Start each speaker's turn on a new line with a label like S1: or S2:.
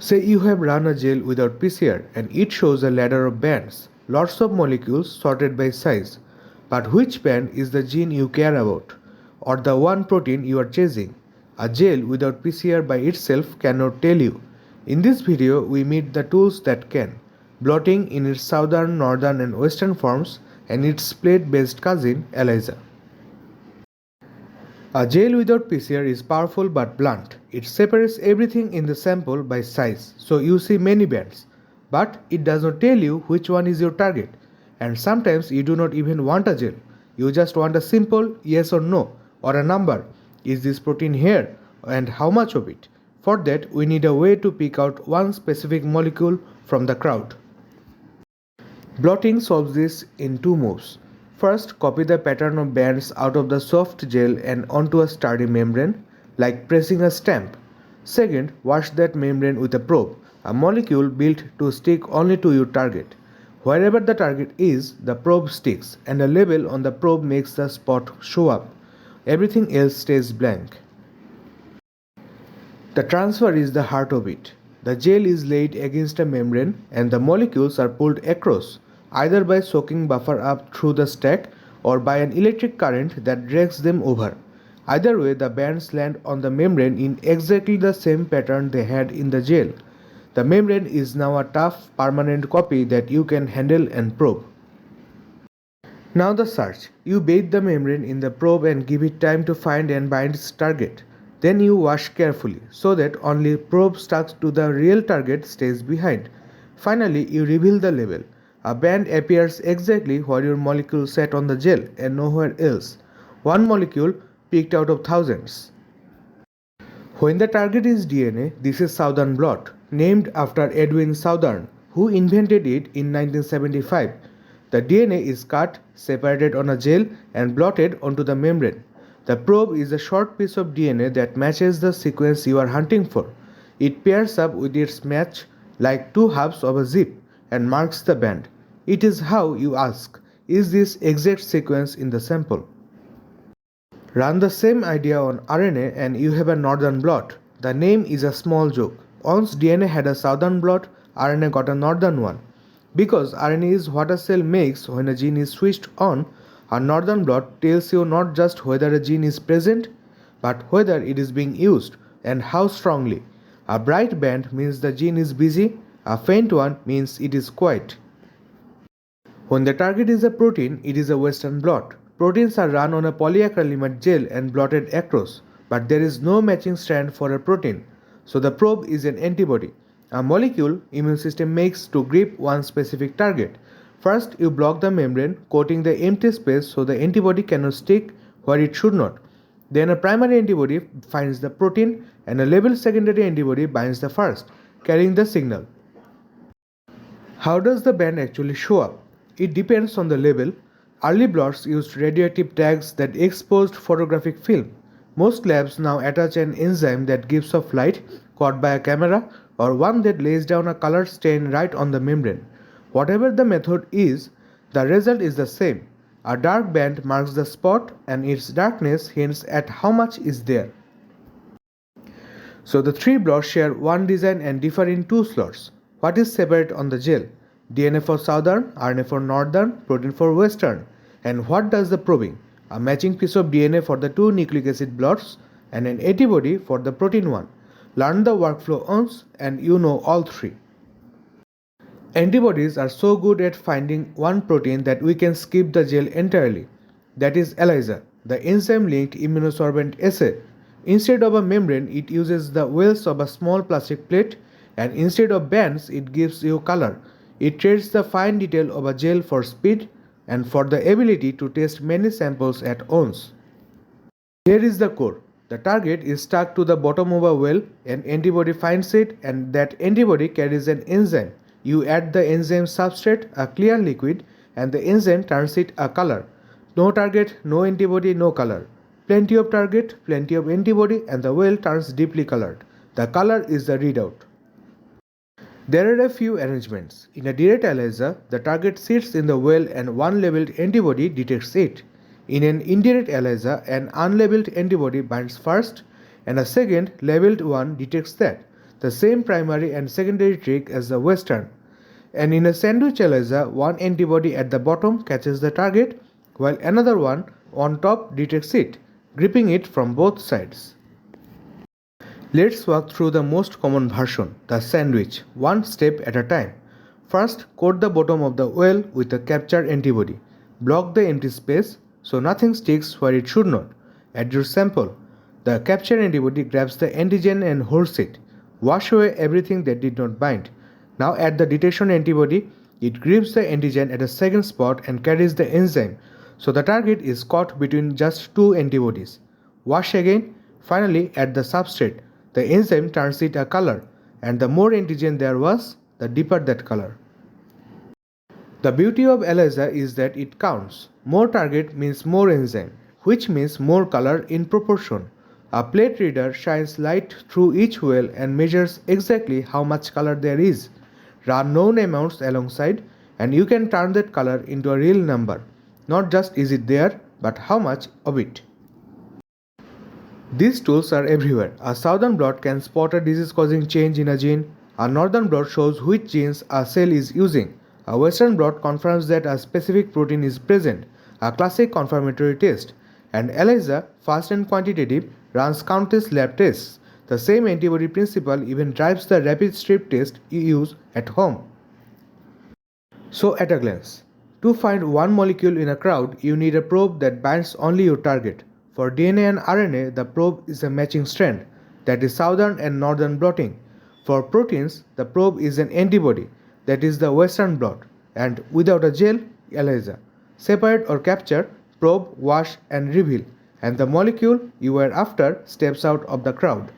S1: Say you have run a gel without PCR and it shows a ladder of bands, lots of molecules sorted by size. But which band is the gene you care about, or the one protein you are chasing? A gel without PCR by itself cannot tell you. In this video, we meet the tools that can: blotting in its southern, northern, and western forms, and its plate-based cousin, ELISA. A gel without PCR is powerful but blunt. It separates everything in the sample by size, so you see many bands. But it does not tell you which one is your target. And sometimes you do not even want a gel. You just want a simple yes or no, or a number. Is this protein here, and how much of it? For that, we need a way to pick out one specific molecule from the crowd. Blotting solves this in two moves. First, copy the pattern of bands out of the soft gel and onto a sturdy membrane, like pressing a stamp. Second, wash that membrane with a probe, a molecule built to stick only to your target. Wherever the target is, the probe sticks, and a label on the probe makes the spot show up. Everything else stays blank. The transfer is the heart of it. The gel is laid against a membrane and the molecules are pulled across, either by soaking buffer up through the stack or by an electric current that drags them over. Either way, the bands land on the membrane in exactly the same pattern they had in the gel. The membrane is now a tough, permanent copy that you can handle and probe. Now the search. You bathe the membrane in the probe and give it time to find and bind its target. Then you wash carefully, so that only probe stuck to the real target stays behind. Finally, you reveal the label. A band appears exactly where your molecule sat on the gel and nowhere else. One molecule picked out of thousands. When the target is DNA, this is Southern blot, named after Edwin Southern, who invented it in 1975. The DNA is cut, separated on a gel, and blotted onto the membrane. The probe is a short piece of DNA that matches the sequence you are hunting for. It pairs up with its match like two halves of a zip and marks the band. It is how you ask, is this exact sequence in the sample? Run the same idea on RNA and you have a northern blot. The name is a small joke. Once DNA had a southern blot, RNA got a northern one. Because RNA is what a cell makes when a gene is switched on, a northern blot tells you not just whether a gene is present, but whether it is being used and how strongly. A bright band means the gene is busy, a faint one means it is quiet. When the target is a protein, it is a western blot. Proteins are run on a polyacrylamide gel and blotted across, but there is no matching strand for a protein, so the probe is an antibody, a molecule immune system makes to grip one specific target. First, you block the membrane, coating the empty space so the antibody cannot stick where it should not. Then a primary antibody finds the protein and a labeled secondary antibody binds the first, carrying the signal. How does the band actually show up? It depends on the label. Early blots used radioactive tags that exposed photographic film. Most labs now attach an enzyme that gives off light caught by a camera or one that lays down a color stain right on the membrane. Whatever the method is, the result is the same. A dark band marks the spot and its darkness hints at how much is there. So the three blots share one design and differ in two slots. What is separate on the gel? DNA for southern, RNA for northern, protein for western. And what does the probing? A matching piece of DNA for the two nucleic acid blots and an antibody for the protein one. Learn the workflow once and you know all three. Antibodies are so good at finding one protein that we can skip the gel entirely. That is ELISA, the enzyme-linked immunosorbent assay. Instead of a membrane, it uses the wells of a small plastic plate, and instead of bands, it gives you color. It trades the fine detail of a gel for speed and for the ability to test many samples at once. Here is the core. The target is stuck to the bottom of a well, an antibody finds it, and that antibody carries an enzyme. You add the enzyme substrate, a clear liquid, and the enzyme turns it a color. No target, no antibody, no color. Plenty of target, plenty of antibody, and the well turns deeply colored. The color is the readout. There are a few arrangements. In a direct ELISA, the target sits in the well and one labeled antibody detects it. In an indirect ELISA, an unlabeled antibody binds first and a second labeled one detects that. the same primary and secondary trick as the Western. And in a sandwich ELISA, one antibody at the bottom catches the target, while another one on top detects it, gripping it from both sides. Let's walk through the most common version, the sandwich, one step at a time. First, coat the bottom of the well with a capture antibody. Block the empty space so nothing sticks where it should not. Add your sample. The capture antibody grabs the antigen and holds it. Wash away everything that did not bind. Now add the detection antibody. It grips the antigen at a second spot and carries the enzyme, so the target is caught between just two antibodies. Wash again. Finally, add the substrate. The enzyme turns it a color, and the more antigen there was, the deeper that color. The beauty of ELISA is that it counts. More target means more enzyme, which means more color in proportion. A plate reader shines light through each well and measures exactly how much color there is. Run known amounts alongside, and you can turn that color into a real number. Not just is it there, but how much of it. These tools are everywhere. A southern blot can spot a disease-causing change in a gene. A northern blot shows which genes a cell is using. A western blot confirms that a specific protein is present, a classic confirmatory test. And ELISA, fast and quantitative, runs countless lab tests. The same antibody principle even drives the rapid strip test you use at home. So at a glance, to find one molecule in a crowd, you need a probe that binds only your target. For DNA and RNA, the probe is a matching strand, that is southern and northern blotting. For proteins, the probe is an antibody, that is the western blot. And without a gel, ELISA. Separate or capture, probe, wash and reveal, and the molecule you were after steps out of the crowd.